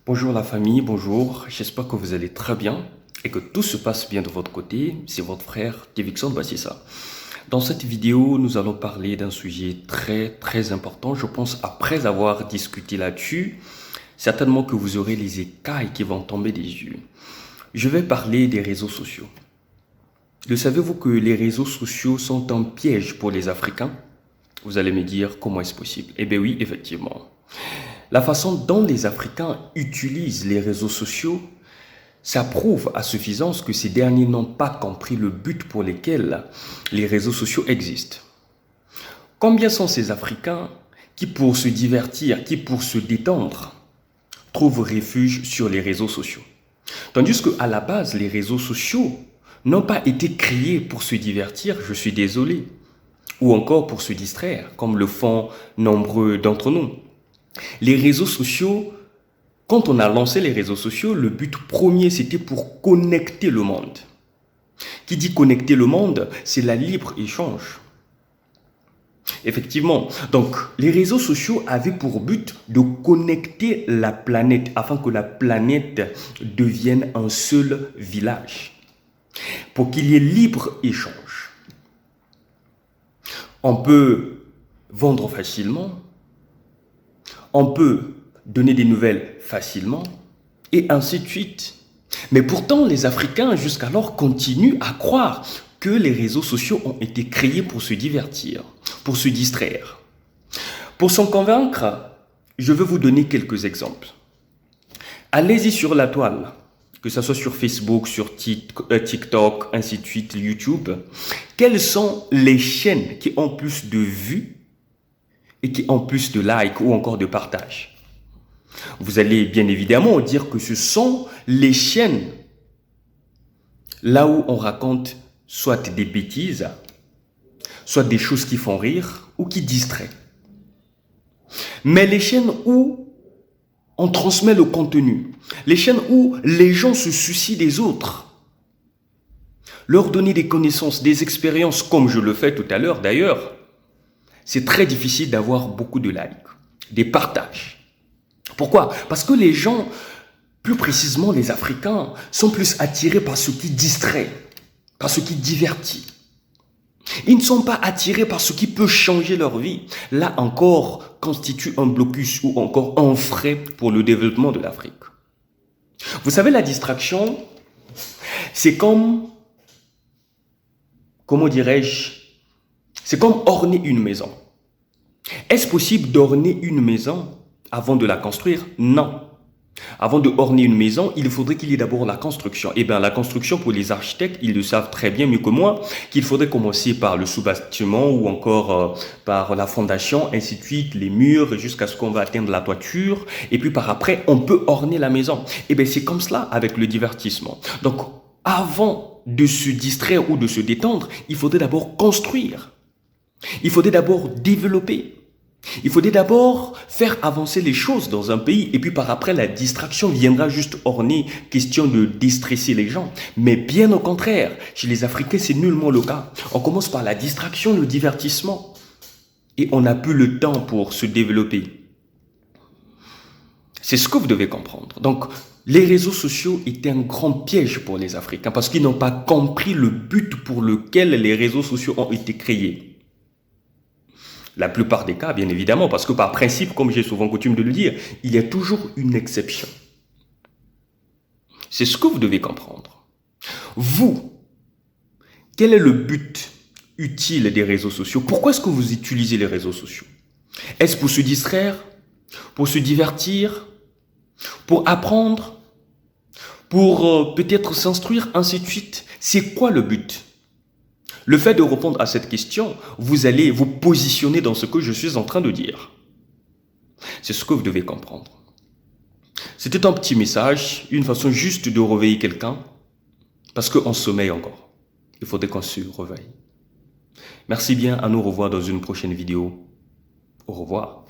Bonjour la famille, bonjour, j'espère que vous allez très bien et que tout se passe bien de votre côté. C'est votre frère Davidson Bassissa. Dans cette vidéo, nous allons parler d'un sujet très important. Je pense après avoir discuté là-dessus, certainement que vous aurez les écailles qui vont tomber des yeux. Je vais parler des réseaux sociaux. Le savez-vous que les réseaux sociaux sont un piège pour les Africains? Vous allez me dire comment est-ce possible? Eh bien oui, effectivement. La façon dont les Africains utilisent les réseaux sociaux, ça prouve à suffisance que ces derniers n'ont pas compris le but pour lequel les réseaux sociaux existent. Combien sont ces Africains qui, pour se divertir, qui, pour se détendre, trouvent refuge sur les réseaux sociaux? Tandis qu'à la base, les réseaux sociaux n'ont pas été créés pour se divertir, je suis désolé, ou encore pour se distraire, comme le font nombreux d'entre nous. Les réseaux sociaux, quand on a lancé les réseaux sociaux, le but premier, c'était pour connecter le monde. Qui dit connecter le monde, c'est la libre-échange. Effectivement, donc les réseaux sociaux avaient pour but de connecter la planète afin que la planète devienne un seul village. Pour qu'il y ait libre-échange. On peut vendre facilement, on peut donner des nouvelles facilement, et ainsi de suite. Mais pourtant, les Africains, jusqu'alors, continuent à croire que les réseaux sociaux ont été créés pour se divertir, pour se distraire. Pour s'en convaincre, je vais vous donner quelques exemples. Allez-y sur la toile, que ce soit sur Facebook, sur TikTok, ainsi de suite, YouTube. Quelles sont les chaînes qui ont plus de vues et qui ont plus de likes ou encore de partages? Vous allez bien évidemment dire que ce sont les chaînes là où on raconte soit des bêtises, soit des choses qui font rire ou qui distraient. Mais les chaînes où on transmet le contenu, les chaînes où les gens se soucient des autres, leur donner des connaissances, des expériences, comme je le fais tout à l'heure d'ailleurs, c'est très difficile d'avoir beaucoup de likes, des partages. Pourquoi? Parce que les gens, plus précisément les Africains, sont plus attirés par ce qui distrait, par ce qui divertit. Ils ne sont pas attirés par ce qui peut changer leur vie. Là encore, constitue un blocus ou encore un frein pour le développement de l'Afrique. Vous savez, la distraction, c'est comme, comment dirais-je, c'est comme orner une maison. Est-ce possible d'orner une maison avant de la construire? Non. Avant de orner une maison, il faudrait qu'il y ait d'abord la construction. Eh bien, la construction, pour les architectes, ils le savent très bien mieux que moi, qu'il faudrait commencer par le sous-bâtiment ou encore par la fondation, ainsi de suite, les murs, jusqu'à ce qu'on va atteindre la toiture. Et puis par après, on peut orner la maison. Eh bien, c'est comme cela avec le divertissement. Donc, avant de se distraire ou de se détendre, il faudrait d'abord construire. Il faudrait d'abord développer. Il faudrait d'abord faire avancer les choses dans un pays et puis par après la distraction viendra juste orner, question de déstresser les gens. Mais bien au contraire, chez les Africains c'est nullement le cas. On commence par la distraction, le divertissement et on n'a plus le temps pour se développer. C'est ce que vous devez comprendre. Donc les réseaux sociaux étaient un grand piège pour les Africains parce qu'ils n'ont pas compris le but pour lequel les réseaux sociaux ont été créés. La plupart des cas, bien évidemment, parce que par principe, comme j'ai souvent coutume de le dire, il y a toujours une exception. C'est ce que vous devez comprendre. Vous, quel est le but utile des réseaux sociaux? Pourquoi est-ce que vous utilisez les réseaux sociaux? Est-ce pour se distraire? Pour se divertir? Pour apprendre? Pour peut-être s'instruire, ainsi de suite? C'est quoi le but? Le fait de répondre à cette question, vous allez vous positionner dans ce que je suis en train de dire. C'est ce que vous devez comprendre. C'était un petit message, une façon juste de réveiller quelqu'un, parce qu'on sommeille encore. Il faudrait qu'on se réveille. Merci bien, à nous revoir dans une prochaine vidéo. Au revoir.